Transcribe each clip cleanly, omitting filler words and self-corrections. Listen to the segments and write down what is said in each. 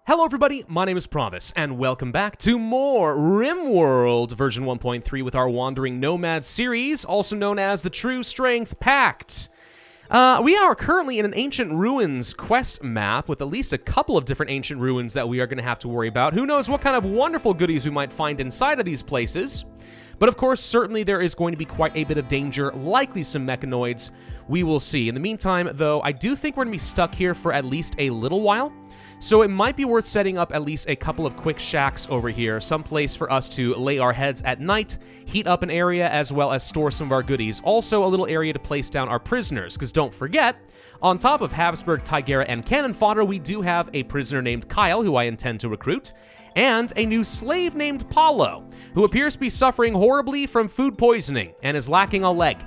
Hello everybody, my name is Pravus, and welcome back to more Rimworld version 1.3 with our Wandering Nomad series, also known as the Truestrength Pact. We are currently in an Ancient Ruins quest map with at least a couple of different ancient ruins that we are going to have to worry about. Who knows what kind of wonderful goodies we might find inside of these places. But of course, certainly there is going to be quite a bit of danger, likely some mechanoids. We will see. In the meantime, though, I do think we're going to be stuck here for at least a little while. So it might be worth setting up at least a couple of quick shacks over here, someplace for us to lay our heads at night, heat up an area, as well as store some of our goodies. Also, a little area to place down our prisoners, because don't forget, on top of Habsburg, Tigera, and cannon fodder, we do have a prisoner named Kyle, who I intend to recruit, and a new slave named Paulo, who appears to be suffering horribly from food poisoning and is lacking a leg.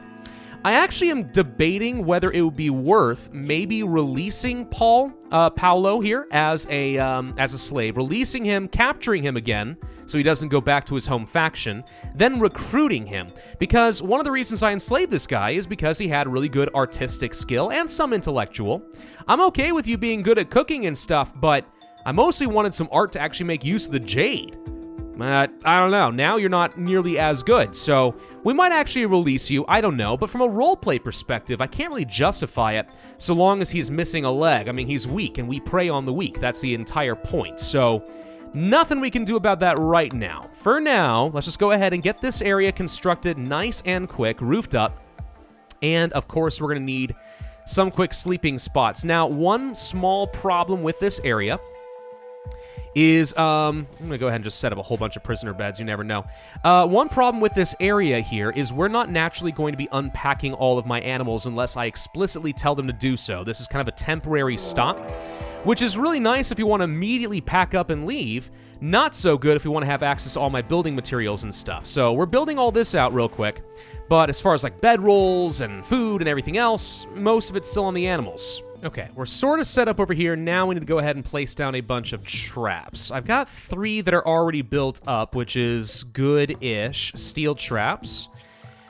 I actually am debating whether it would be worth maybe releasing Paulo here as a slave, releasing him, capturing him again, so he doesn't go back to his home faction, then recruiting him. Because one of the reasons I enslaved this guy is because he had really good artistic skill and some intellectual. I'm okay with you being good at cooking and stuff, but I mostly wanted some art to actually make use of the jade. I don't know, now you're not nearly as good, so we might actually release you, I don't know, but from a roleplay perspective, I can't really justify it so long as he's missing a leg. I mean, he's weak, and we prey on the weak, that's the entire point, so nothing we can do about that right now. For now, let's just go ahead and get this area constructed nice and quick, roofed up, and of course we're going to need some quick sleeping spots. Now, one small problem with this area is, I'm going to go ahead and just set up a whole bunch of prisoner beds, you never know. One problem with this area here is we're not naturally going to be unpacking all of my animals unless I explicitly tell them to do so. This is kind of a temporary stop, which is really nice if you want to immediately pack up and leave. Not so good if we want to have access to all my building materials and stuff. So we're building all this out real quick, but as far as like bedrolls and food and everything else, most of it's still on the animals. Okay, we're sort of set up over here. Now we need to go ahead and place down a bunch of traps. I've got 3 that are already built up, which is good-ish. Steel traps.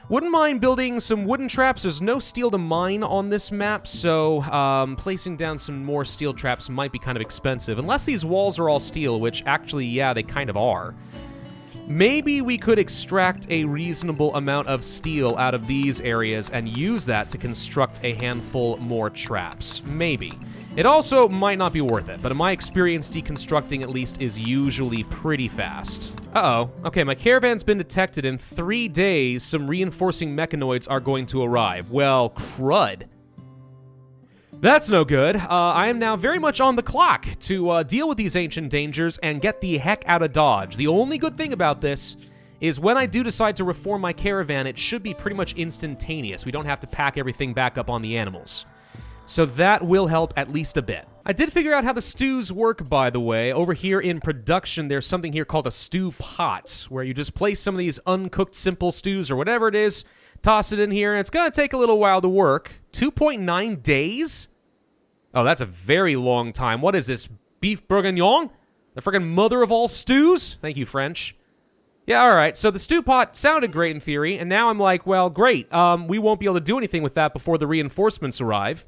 Wouldn't mind building some wooden traps. There's no steel to mine on this map, so placing down some more steel traps might be kind of expensive. Unless these walls are all steel, which actually, yeah, they kind of are. Maybe we could extract a reasonable amount of steel out of these areas and use that to construct a handful more traps. Maybe. It also might not be worth it, but in my experience, deconstructing at least is usually pretty fast. Uh-oh. Okay, my caravan's been detected. In 3 days, some reinforcing mechanoids are going to arrive. Well, crud. That's no good. I am now very much on the clock to deal with these ancient dangers and get the heck out of Dodge. The only good thing about this is when I do decide to reform my caravan, it should be pretty much instantaneous. We don't have to pack everything back up on the animals. So that will help at least a bit. I did figure out how the stews work, by the way. Over here in production, there's something here called a Stewpot, where you just place some of these uncooked simple stews or whatever it is, toss it in here, and it's going to take a little while to work. 2.9 days? Oh, that's a very long time. What is this, beef bourguignon? The friggin' mother of all stews? Thank you, French. Yeah, all right. So the stew pot sounded great in theory, and now I'm like, well, great. We won't be able to do anything with that before the reinforcements arrive.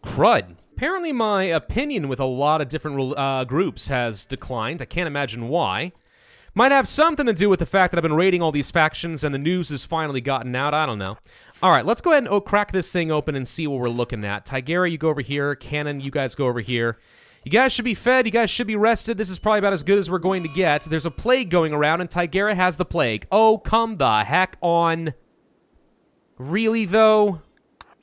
Crud. Apparently my opinion with a lot of different groups has declined. I can't imagine why. Might have something to do with the fact that I've been raiding all these factions and the news has finally gotten out. I don't know. All right, let's go ahead and crack this thing open and see what we're looking at. Tigera, you go over here. Cannon, you guys go over here. You guys should be fed. You guys should be rested. This is probably about as good as we're going to get. There's a plague going around, and Tigera has the plague. Oh, come the heck on. Really, though?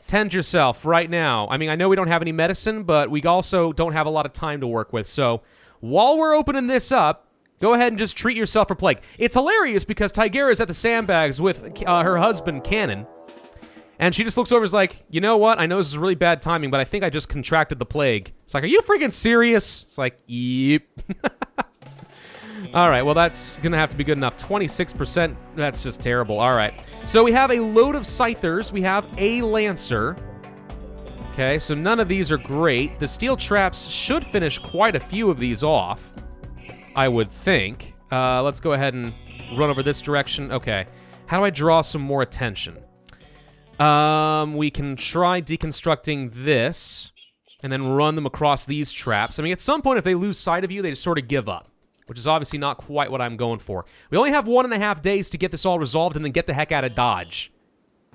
Tend yourself right now. I mean, I know we don't have any medicine, but we also don't have a lot of time to work with. So while we're opening this up, go ahead and just treat yourself for plague. It's hilarious because Tigera is at the sandbags with her husband, Cannon. And she just looks over and is like, you know what? I know this is really bad timing, but I think I just contracted the plague. It's like, are you freaking serious? It's like, yep. All right, well, that's going to have to be good enough. 26%, that's just terrible. All right. So we have a load of scythers. We have a lancer. Okay, so none of these are great. The steel traps should finish quite a few of these off, I would think. Let's go ahead and run over this direction. Okay. How do I draw some more attention? We can try deconstructing this. and then run them across these traps. I mean, at some point, if they lose sight of you, they just sort of give up, which is obviously not quite what I'm going for. We only have 1.5 days to get this all resolved and then get the heck out of Dodge.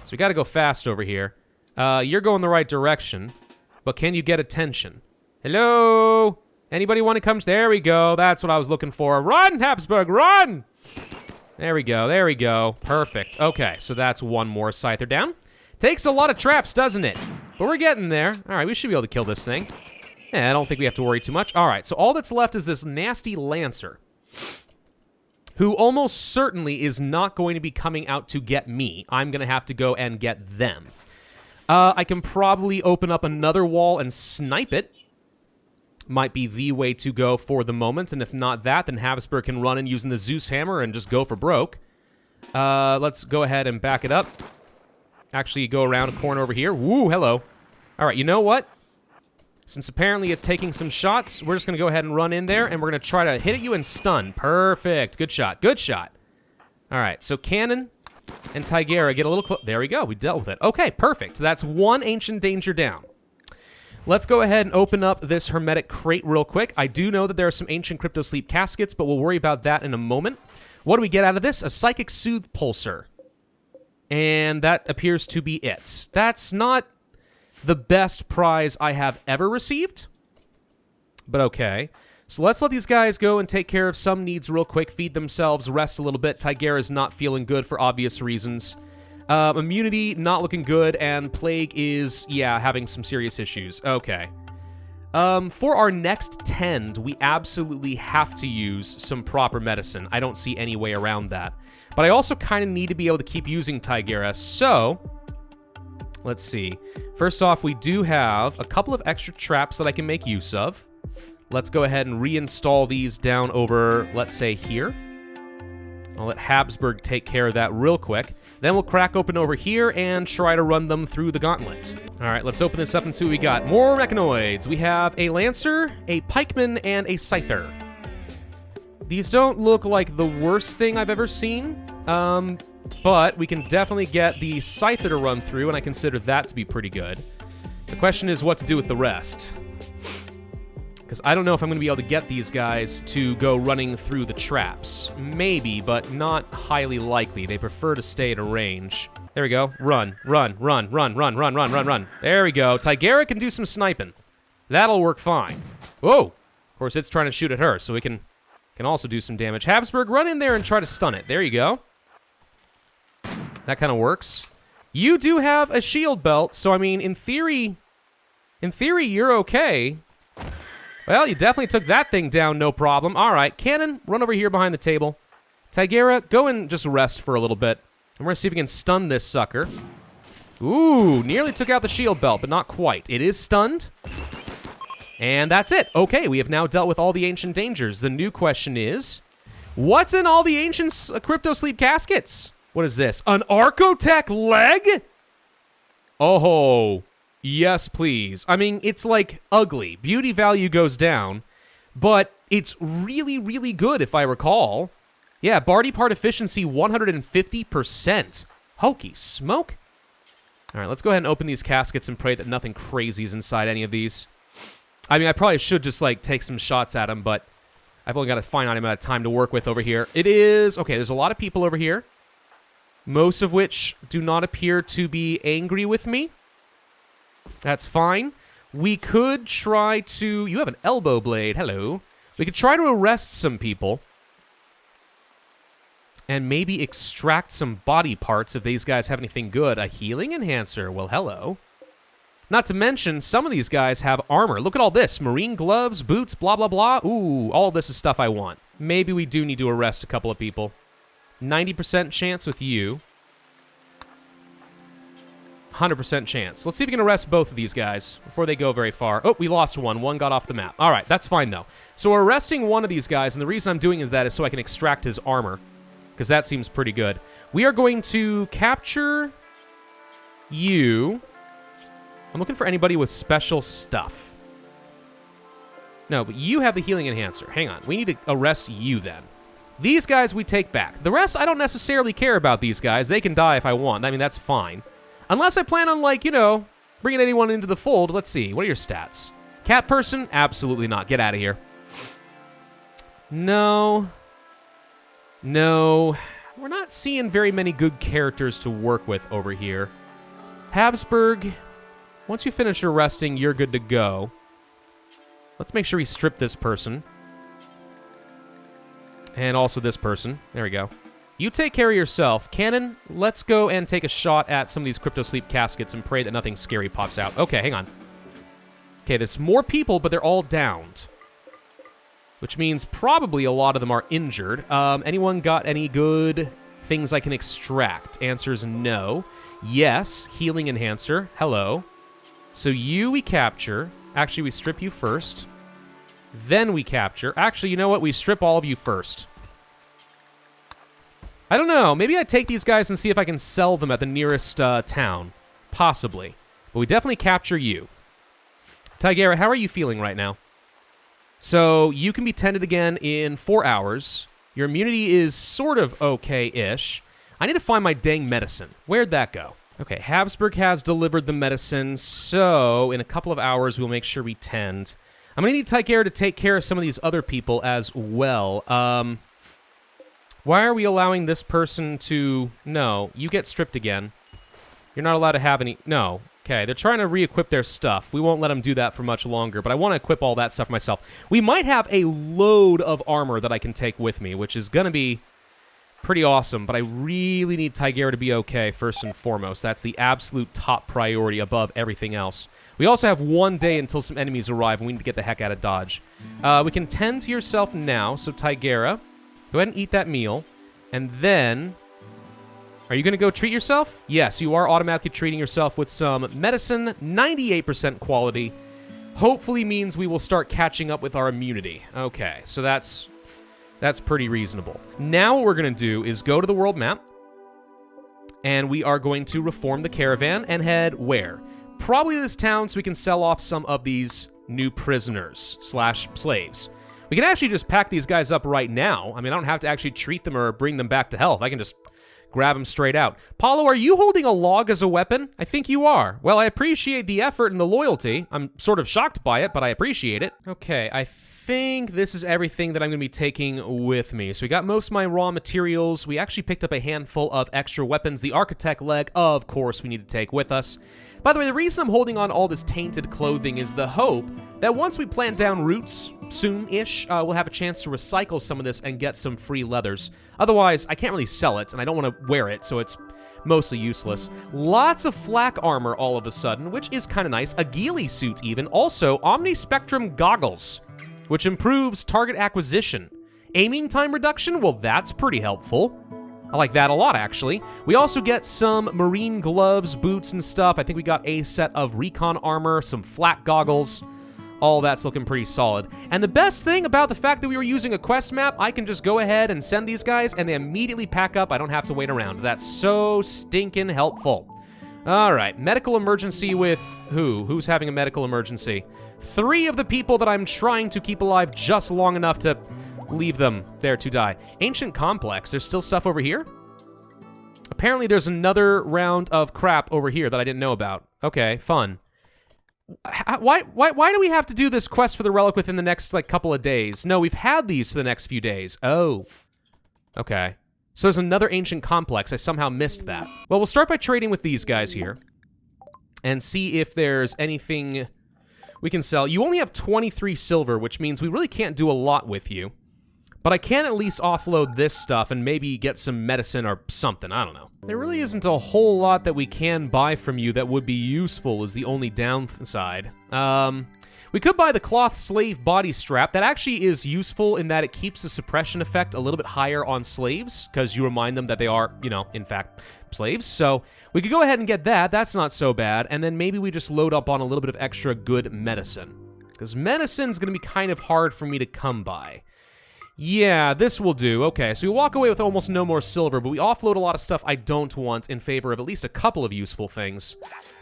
So we got to go fast over here. You're going the right direction, but can you get attention? Hello? Anybody want to come? There we go. That's what I was looking for. Run, Habsburg, run! There we go. There we go. Perfect. Okay, so that's one more Scyther down. Takes a lot of traps, doesn't it? But we're getting there. All right, we should be able to kill this thing. Yeah, I don't think we have to worry too much. All right, so all that's left is this nasty Lancer, who almost certainly is not going to be coming out to get me. I'm going to have to go and get them. I can probably open up another wall and snipe it. Might be the way to go for the moment, and if not that, then Habsburg can run in using the Zeus hammer and just go for broke. Let's go ahead and back it up. Actually, go around a corner over here. Woo, hello. All right, you know what? Since apparently it's taking some shots, we're just going to go ahead and run in there, and we're going to try to hit at you and stun. Perfect. Good shot. Good shot. All right, so Cannon and Tigera get a little close. There we go. We dealt with it. Okay, perfect. So that's one Ancient Danger down. Let's go ahead and open up this Hermetic Crate real quick. I do know that there are some Ancient Crypto Sleep Caskets, but we'll worry about that in a moment. What do we get out of this? A Psychic Soothe Pulsar. And that appears to be it. That's not the best prize I have ever received, but okay. So let's let these guys go and take care of some needs real quick, feed themselves, rest a little bit. Tigera's not feeling good for obvious reasons. Immunity, not looking good, and Plague is, yeah, having some serious issues. Okay. For our next tend, we absolutely have to use some proper medicine. I don't see any way around that. But I also kind of need to be able to keep using Tigera, so let's see. First off, we do have a couple of extra traps that I can make use of. Let's go ahead and reinstall these down over, let's say, here. I'll let Habsburg take care of that real quick. Then we'll crack open over here and try to run them through the gauntlet. All right, let's open this up and see what we got. More mechanoids. We have a Lancer, a Pikeman, and a Scyther. These don't look like the worst thing I've ever seen, but we can definitely get the Scyther to run through, and I consider that to be pretty good. The question is what to do with the rest. Because I don't know if I'm going to be able to get these guys to go running through the traps. Maybe, but not highly likely. They prefer to stay at a range. There we go. Run, run, run, run, run, run, run, run, run. There we go. Tigera can do some sniping. That'll work fine. Whoa! Of course, it's trying to shoot at her, so we can also do some damage. Habsburg, run in there and try to stun it. There you go. That kind of works. You do have a shield belt, so I mean, in theory, you're okay. Well, you definitely took that thing down, no problem. All right, Cannon, run over here behind the table. Tigera, go and just rest for a little bit. And we're gonna see if we can stun this sucker. Ooh, nearly took out the shield belt, but not quite. It is stunned. And that's it. Okay, we have now dealt with all the ancient dangers. The new question is, what's in all the ancient crypto sleep caskets? What is this? An Archotech leg? Oh, yes, please. I mean, it's like ugly. Beauty value goes down, but it's really, really good if I recall. Yeah, body part efficiency 150%. Hokey smoke. All right, let's go ahead and open these caskets and pray that nothing crazy is inside any of these. I mean, I probably should just, like, take some shots at them, but I've only got a finite amount of time to work with over here. It is... Okay, there's a lot of people over here, most of which do not appear to be angry with me. That's fine. We could try to... You have an elbow blade. Hello. We could try to arrest some people and maybe extract some body parts if these guys have anything good. A healing enhancer. Well, hello. Not to mention, some of these guys have armor. Look at all this. Marine gloves, boots, blah, blah, blah. Ooh, all of this is stuff I want. Maybe we do need to arrest a couple of people. 90% chance with you. 100% chance. Let's see if we can arrest both of these guys before they go very far. Oh, we lost one. One got off the map. All right, that's fine, though. So we're arresting one of these guys, and the reason I'm doing that is so I can extract his armor, because that seems pretty good. We are going to capture you. I'm looking for anybody with special stuff. No, but you have the healing enhancer. Hang on. We need to arrest you then. These guys we take back. The rest, I don't necessarily care about these guys. They can die if I want. I mean, that's fine. Unless I plan on, like, you know, bringing anyone into the fold. Let's see. What are your stats? Cat person? Absolutely not. Get out of here. No. No. We're not seeing very many good characters to work with over here. Habsburg, once you finish your resting, you're good to go. Let's make sure we strip this person. And also this person. There we go. You take care of yourself. Cannon, let's go and take a shot at some of these crypto sleep caskets and pray that nothing scary pops out. Okay, hang on. Okay, there's more people, but they're all downed. Which means probably a lot of them are injured. Anyone got any good things I can extract? Answer's no. Yes, healing enhancer. Hello. So you we capture. Actually, we strip you first. Then we capture. Actually, you know what? We strip all of you first. I don't know. Maybe I take these guys and see if I can sell them at the nearest town. Possibly. But we definitely capture you. Tigera, how are you feeling right now? So you can be tended again in 4 hours. Your immunity is sort of okay-ish. I need to find my dang medicine. Where'd that go? Okay, Habsburg has delivered the medicine, so in a couple of hours we'll make sure we tend. I'm going to need Tigera to take care of some of these other people as well. Why are we allowing this person to... No, you get stripped again. You're not allowed to have any... No. Okay, they're trying to re-equip their stuff. We won't let them do that for much longer, but I want to equip all that stuff myself. We might have a load of armor that I can take with me, which is going to be pretty awesome, but I really need Tigera to be okay first and foremost. That's the absolute top priority above everything else. We also have 1 day until some enemies arrive, and we need to get the heck out of Dodge. We can tend to yourself now, so Tigera, go ahead and eat that meal, and then... Are you going to go treat yourself? Yes, you are automatically treating yourself with some medicine, 98% quality. Hopefully means we will start catching up with our immunity. Okay, so that's pretty reasonable. Now what we're going to do is go to the world map, and we are going to reform the caravan and head where? Probably this town so we can sell off some of these new prisoners / slaves. We can actually just pack these guys up right now. I mean, I don't have to actually treat them or bring them back to health. I can just... grab him straight out. Paulo, are you holding a log as a weapon? I think you are. Well, I appreciate the effort and the loyalty. I'm sort of shocked by it, but I appreciate it. Okay, I think this is everything that I'm going to be taking with me. So we got most of my raw materials. We actually picked up a handful of extra weapons. The architect leg, of course, we need to take with us. By the way, the reason I'm holding on all this tainted clothing is the hope that once we plant down roots, soon-ish, we'll have a chance to recycle some of this and get some free leathers. Otherwise, I can't really sell it, and I don't want to wear it, so it's mostly useless. Lots of flak armor all of a sudden, which is kind of nice. A ghillie suit, even. Also, Omnispectrum goggles, which improves target acquisition. Aiming time reduction? Well, that's pretty helpful. I like that a lot, actually. We also get some marine gloves, boots, and stuff. I think we got a set of recon armor, some flak goggles. All that's looking pretty solid. And the best thing about the fact that we were using a quest map, I can just go ahead and send these guys, and they immediately pack up. I don't have to wait around. That's so stinking helpful. All right, medical emergency with who? Who's having a medical emergency? 3 of the people that I'm trying to keep alive just long enough to leave them there to die. Ancient complex. There's still stuff over here? Apparently there's another round of crap over here that I didn't know about. Okay, fun. Why do we have to do this quest for the relic within the next, like, couple of days? No, we've had these for the next few days. Oh. Okay. So there's another ancient complex. I somehow missed that. Well, we'll start by trading with these guys here and see if there's anything we can sell. You only have 23 silver, which means we really can't do a lot with you. But I can at least offload this stuff and maybe get some medicine or something. I don't know. There really isn't a whole lot that we can buy from you that would be useful is the only downside. We could buy the cloth slave body strap. That actually is useful in that it keeps the suppression effect a little bit higher on slaves because you remind them that they are, you know, in fact, slaves. So we could go ahead and get that. That's not so bad. And then maybe we just load up on a little bit of extra good medicine because medicine's going to be kind of hard for me to come by. Yeah, this will do. Okay, so we walk away with almost no more silver, but we offload a lot of stuff I don't want in favor of at least a couple of useful things.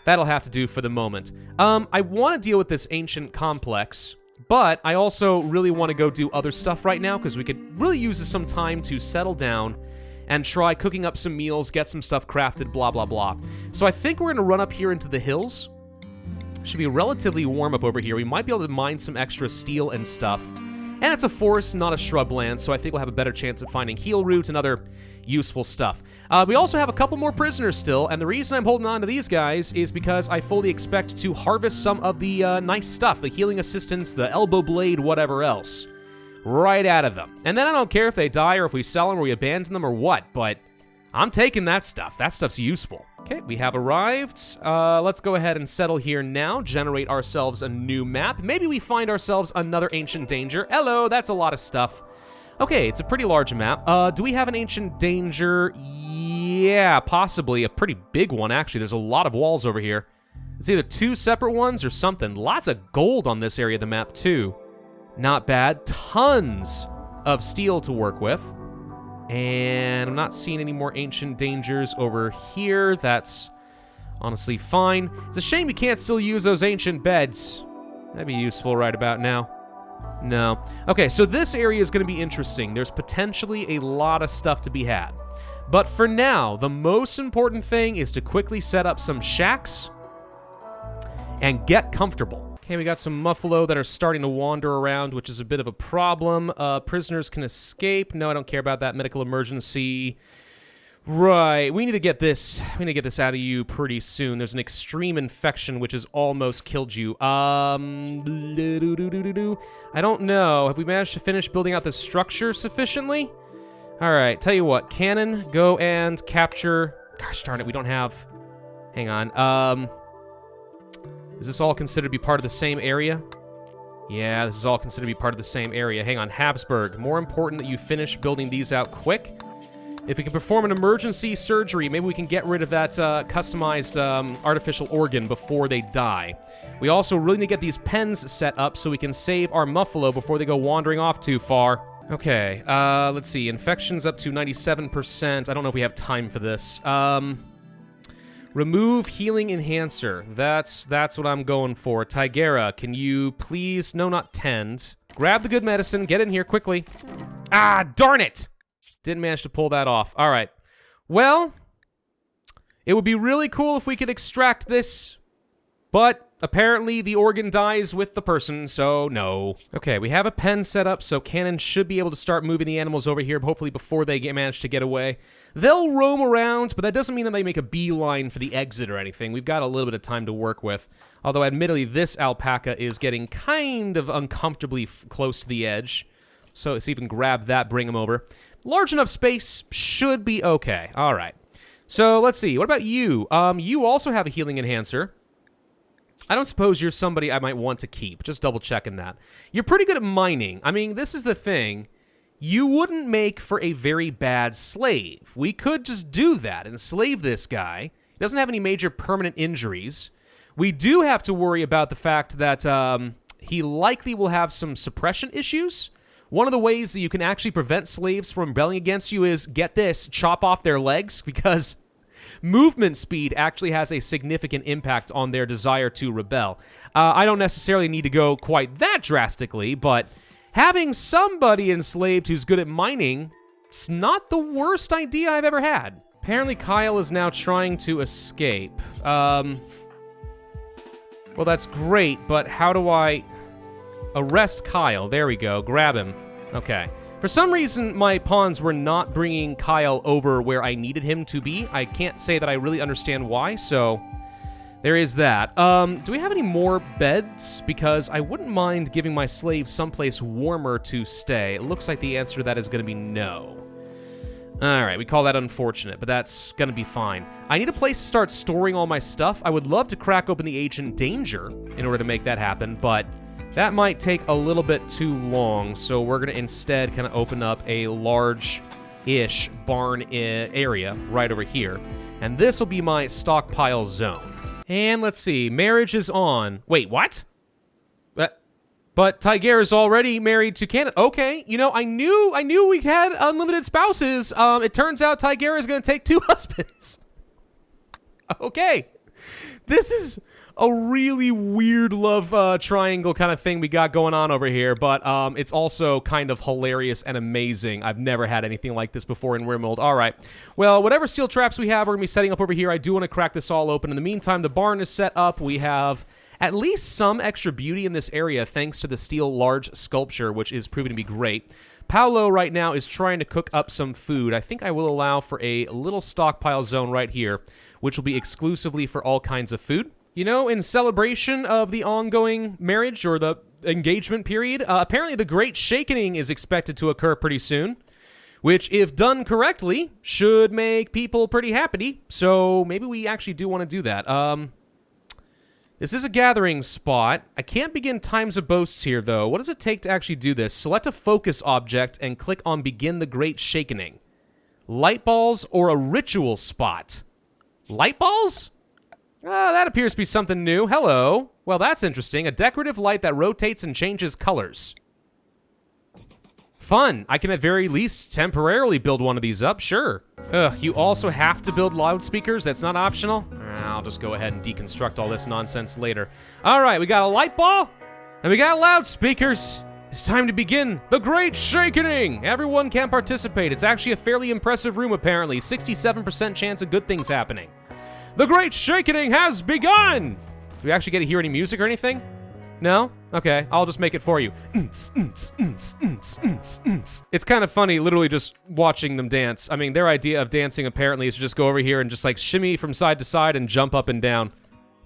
That'll have to do for the moment. I want to deal with this ancient complex, but I also really want to go do other stuff right now because we could really use some time to settle down and try cooking up some meals, get some stuff crafted, blah, blah, blah. So I think we're going to run up here into the hills. Should be relatively warm up over here. We might be able to mine some extra steel and stuff. And it's a forest, not a shrubland, so I think we'll have a better chance of finding heal root and other useful stuff. We also have a couple more prisoners still, and the reason I'm holding on to these guys is because I fully expect to harvest some of the nice stuff, the healing assistance, the elbow blade, whatever else, right out of them. And then I don't care if they die or if we sell them or we abandon them or what, but I'm taking that stuff. That stuff's useful. Okay, we have arrived. Let's go ahead and settle here now, generate ourselves a new map. Maybe we find ourselves another ancient danger. Hello, that's a lot of stuff. Okay, it's a pretty large map. Do we have an ancient danger? Yeah, possibly. A pretty big one, actually. There's a lot of walls over here. It's either 2 separate ones or something. Lots of gold on this area of the map, too. Not bad. Tons of steel to work with. And I'm not seeing any more ancient dangers over here. That's honestly fine. It's a shame you can't still use those ancient beds. That'd be useful right about now. No. Okay, so this area is going to be interesting. There's potentially a lot of stuff to be had. But for now, the most important thing is to quickly set up some shacks and get comfortable. Okay, we got some muffalo that are starting to wander around, which is a bit of a problem. Prisoners can escape. No, I don't care about that. Medical emergency. Right, we need to get this. We need to get this out of you pretty soon. There's an extreme infection which has almost killed you. I don't know. Have we managed to finish building out the structure sufficiently? All right, tell you what. Cannon, go and capture. Gosh darn it, we don't have. Hang on. Is this all considered to be part of the same area? Yeah, this is all considered to be part of the same area. Hang on, Habsburg. More important that you finish building these out quick. If we can perform an emergency surgery, maybe we can get rid of that customized artificial organ before they die. We also really need to get these pens set up so we can save our muffalo before they go wandering off too far. Okay, let's see. Infection's up to 97%. I don't know if we have time for this. Remove healing enhancer. That's what I'm going for. Tigera, can you please... No, not tend. Grab the good medicine. Get in here quickly. Ah, darn it! Didn't manage to pull that off. All right. Well, it would be really cool if we could extract this, but apparently the organ dies with the person, so no. Okay, we have a pen set up, so Cannon should be able to start moving the animals over here, hopefully before they manage to get away. They'll roam around, but that doesn't mean that they make a beeline for the exit or anything. We've got a little bit of time to work with. Although, admittedly, this alpaca is getting kind of uncomfortably close to the edge. So let's even grab that, bring him over. Large enough space should be okay. All right. So let's see. What about you? You also have a healing enhancer. I don't suppose you're somebody I might want to keep. Just double checking that. You're pretty good at mining. I mean, this is the thing. You wouldn't make for a very bad slave. We could just do that and slave this guy. He doesn't have any major permanent injuries. We do have to worry about the fact that he likely will have some suppression issues. One of the ways that you can actually prevent slaves from rebelling against you is, get this, chop off their legs, because movement speed actually has a significant impact on their desire to rebel. I don't necessarily need to go quite that drastically, but having somebody enslaved who's good at mining, it's not the worst idea I've ever had. Apparently Kyle is now trying to escape. Well, that's great, but how do I... Arrest Kyle. There we go. Grab him. Okay. For some reason, my pawns were not bringing Kyle over where I needed him to be. I can't say that I really understand why, so there is that. Do we have any more beds? Because I wouldn't mind giving my slaves someplace warmer to stay. It looks like the answer to that is going to be no. All right, we call that unfortunate, but that's going to be fine. I need a place to start storing all my stuff. I would love to crack open the Ancient Danger in order to make that happen, but that might take a little bit too long, so we're going to instead kind of open up a large-ish barn area right over here. And this will be my stockpile zone. And let's see, marriage is on. Wait, what? But Tiger is already married to Canada. Okay, you know, I knew we had unlimited spouses. It turns out Tiger is going to take 2 husbands. Okay. This is a really weird love triangle kind of thing we got going on over here, but it's also kind of hilarious and amazing. I've never had anything like this before in Rimworld. All right. Well, whatever steel traps we have, we're going to be setting up over here. I do want to crack this all open. In the meantime, the barn is set up. We have at least some extra beauty in this area thanks to the steel large sculpture, which is proving to be great. Paolo right now is trying to cook up some food. I think I will allow for a little stockpile zone right here, which will be exclusively for all kinds of food. You know, in celebration of the ongoing marriage or the engagement period, apparently the Great Shakening is expected to occur pretty soon, which, if done correctly, should make people pretty happy. So maybe we actually do want to do that. This is a gathering spot. I can't begin Times of Boasts here, though. What does it take to actually do this? Select a focus object and click on Begin the Great Shakening. Light balls or a ritual spot? Light balls? That appears to be something new. Hello. Well, that's interesting. A decorative light that rotates and changes colors. Fun. I can at very least temporarily build one of these up, sure. Ugh, you also have to build loudspeakers? That's not optional? I'll just go ahead and deconstruct all this nonsense later. All right, we got a light ball, and we got loudspeakers. It's time to begin the Great Shakening. Everyone can participate. It's actually a fairly impressive room, apparently. 67% chance of good things happening. The Great Shakening has begun! Do we actually get to hear any music or anything? No? Okay, I'll just make it for you. It's kind of funny, literally just watching them dance. I mean, their idea of dancing apparently is to just go over here and just like shimmy from side to side and jump up and down.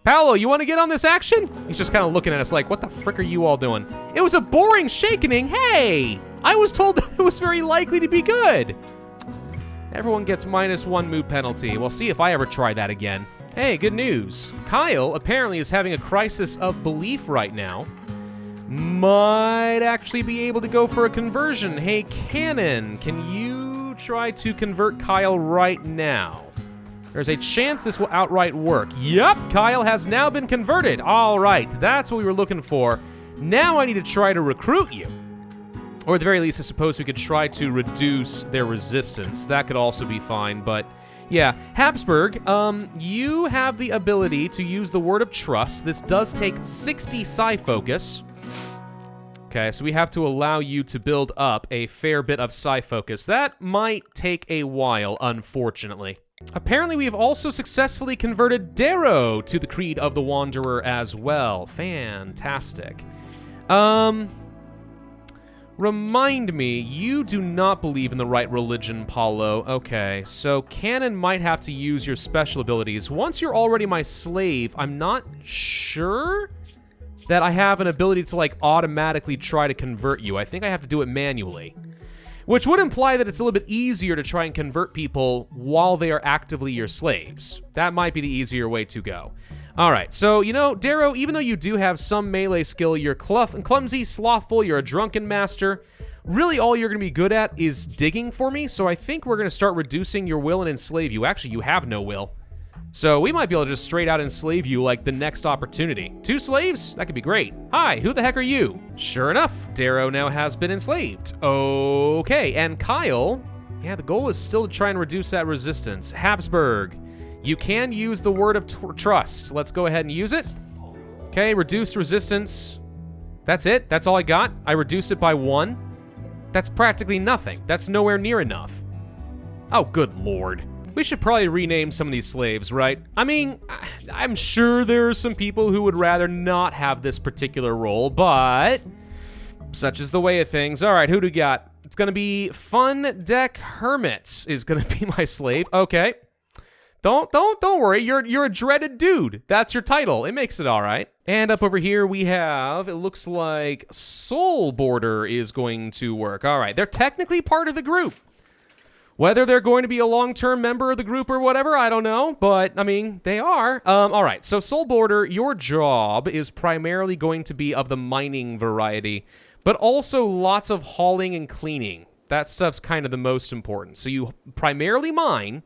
Paolo, you want to get on this action? He's just kind of looking at us like, what the frick are you all doing? It was a boring shakening. Hey, I was told that it was very likely to be good. Everyone gets -1 move penalty. We'll see if I ever try that again. Hey, good news. Kyle apparently is having a crisis of belief right now. Might actually be able to go for a conversion. Hey, Cannon, can you try to convert Kyle right now? There's a chance this will outright work. Yup, Kyle has now been converted. All right, that's what we were looking for. Now I need to try to recruit you. Or at the very least, I suppose we could try to reduce their resistance. That could also be fine, but yeah. Habsburg, you have the ability to use the word of trust. This does take 60 psi focus. Okay, so we have to allow you to build up a fair bit of psi focus. That might take a while, unfortunately. Apparently, we have also successfully converted Darrow to the Creed of the Wanderer as well. Fantastic. Remind me, you do not believe in the right religion, Paulo. Okay, so Cannon might have to use your special abilities. Once you're already my slave, I'm not sure that I have an ability to, like, automatically try to convert you. I think I have to do it manually. Which would imply that it's a little bit easier to try and convert people while they are actively your slaves. That might be the easier way to go. All right, so, you know, Darrow, even though you do have some melee skill, you're clumsy, slothful, you're a drunken master, really all you're going to be good at is digging for me, so I think we're going to start reducing your will and enslave you. Actually, you have no will. So we might be able to just straight out enslave you like the next opportunity. 2 slaves? That could be great. Hi, who the heck are you? Sure enough, Darrow now has been enslaved. Okay, and Kyle, yeah, the goal is still to try and reduce that resistance. Habsburg, you can use the word of trust. Let's go ahead and use it. Okay, reduced resistance. That's it, that's all I got. I reduced it by 1. That's practically nothing. That's nowhere near enough. Oh, good lord. We should probably rename some of these slaves, right? I mean, I'm sure there are some people who would rather not have this particular role, but such is the way of things. All right, who do we got? It's gonna be Fun Deck Hermits is gonna be my slave. Okay. Don't worry, you're a dreaded dude. That's your title. It makes it all right. And up over here we have, it looks like Soul Border is going to work. All right, they're technically part of the group. Whether they're going to be a long-term member of the group or whatever, I don't know, but, I mean, they are. All right, so Soul Border, your job is primarily going to be of the mining variety, but also lots of hauling and cleaning. That stuff's kind of the most important. So you primarily mine,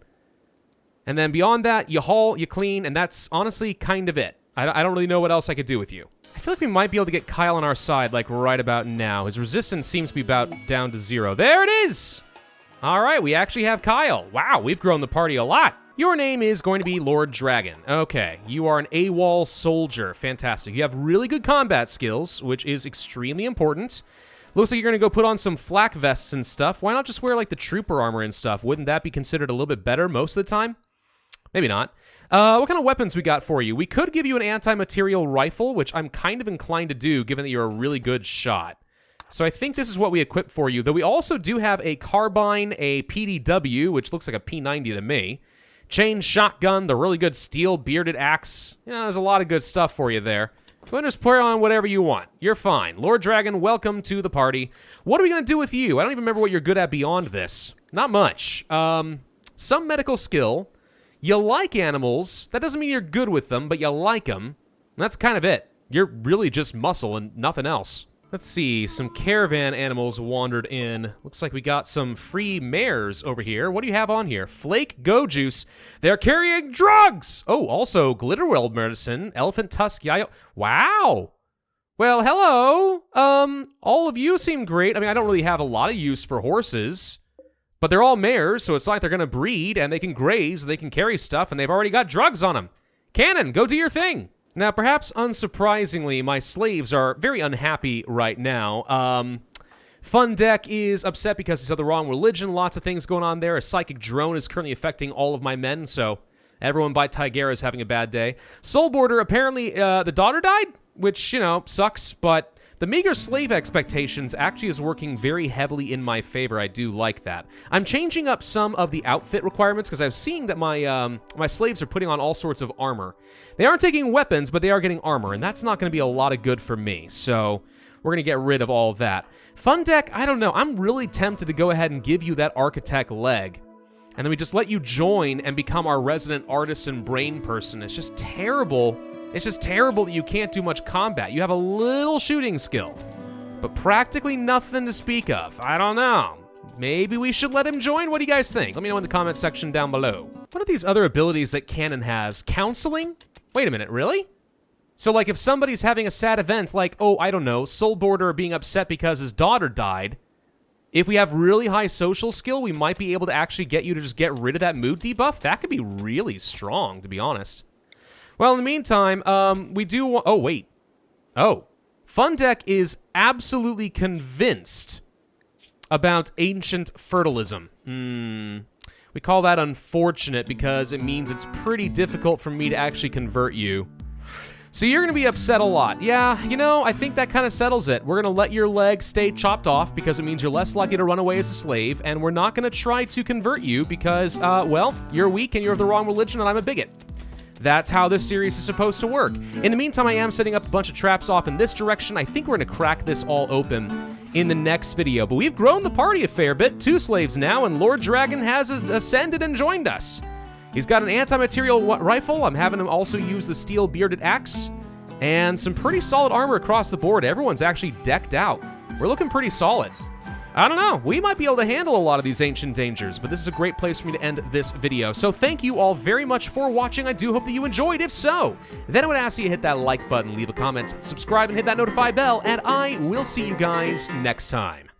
and then beyond that, you haul, you clean, and that's honestly kind of it. I don't really know what else I could do with you. I feel like we might be able to get Kyle on our side, like, right about now. His resistance seems to be about down to 0. There it is! All right, we actually have Kyle. Wow, we've grown the party a lot. Your name is going to be Lord Dragon. Okay, you are an AWOL soldier. Fantastic. You have really good combat skills, which is extremely important. Looks like you're going to go put on some flak vests and stuff. Why not just wear, like, the trooper armor and stuff? Wouldn't that be considered a little bit better most of the time? Maybe not. What kind of weapons we got for you? We could give you an anti-material rifle, which I'm kind of inclined to do, given that you're a really good shot. So I think this is what we equip for you, though we also do have a carbine, a PDW, which looks like a P90 to me, chain shotgun, the really good steel bearded axe. You know, there's a lot of good stuff for you there. Go ahead and just put on whatever you want. You're fine. Lord Dragon, welcome to the party. What are we going to do with you? I don't even remember what you're good at beyond this. Not much. Some medical skill. You like animals. That doesn't mean you're good with them, but you like them. And that's kind of it. You're really just muscle and nothing else. Let's see. Some caravan animals wandered in. Looks like we got some free mares over here. What do you have on here? Flake Go Juice. They're carrying drugs! Oh, also Glitterweld medicine. Elephant Tusk Yayo. Wow! Well, hello. All of you seem great. I mean, I don't really have a lot of use for horses. But they're all mares, so it's like they're going to breed, and they can graze, they can carry stuff, and they've already got drugs on them. Cannon, go do your thing. Now, perhaps unsurprisingly, my slaves are very unhappy right now. Fun Deck is upset because he's of the wrong religion. Lots of things going on there. A psychic drone is currently affecting all of my men, so everyone by Tigera is having a bad day. Soul Border, apparently the daughter died, which, you know, sucks, but the meager slave expectations actually is working very heavily in my favor. I do like that. I'm changing up some of the outfit requirements because I'm seeing that my my slaves are putting on all sorts of armor. They aren't taking weapons, but they are getting armor, and that's not going to be a lot of good for me. So we're going to get rid of all that. Fun Deck, I don't know. I'm really tempted to go ahead and give you that architect leg. And then we just let you join and become our resident artist and brain person. It's just terrible. It's just terrible that you can't do much combat. You have a little shooting skill, but practically nothing to speak of. I don't know. Maybe we should let him join? What do you guys think? Let me know in the comment section down below. What are these other abilities that Cannon has? Counseling? Wait a minute, really? So, like, if somebody's having a sad event, like, oh, I don't know, Soul Border being upset because his daughter died, if we have really high social skill, we might be able to actually get you to just get rid of that mood debuff. That could be really strong, to be honest. Well, in the meantime, we do want... Oh, wait. Oh. Fun Deck is absolutely convinced about ancient fertilism. We call that unfortunate because it means it's pretty difficult for me to actually convert you. So you're going to be upset a lot. Yeah, you know, I think that kind of settles it. We're going to let your leg stay chopped off because it means you're less likely to run away as a slave, and we're not going to try to convert you because, well, you're weak and you're of the wrong religion and I'm a bigot. That's how this series is supposed to work. In the meantime, I am setting up a bunch of traps off in this direction. I think we're going to crack this all open in the next video. But we've grown the party a fair bit. 2 slaves now, and Lord Dragon has ascended and joined us. He's got an anti-material rifle. I'm having him also use the steel bearded axe. And some pretty solid armor across the board. Everyone's actually decked out. We're looking pretty solid. I don't know. We might be able to handle a lot of these ancient dangers, but this is a great place for me to end this video. So thank you all very much for watching. I do hope that you enjoyed. If so, then I would ask you to hit that like button, leave a comment, subscribe, and hit that notify bell, and I will see you guys next time.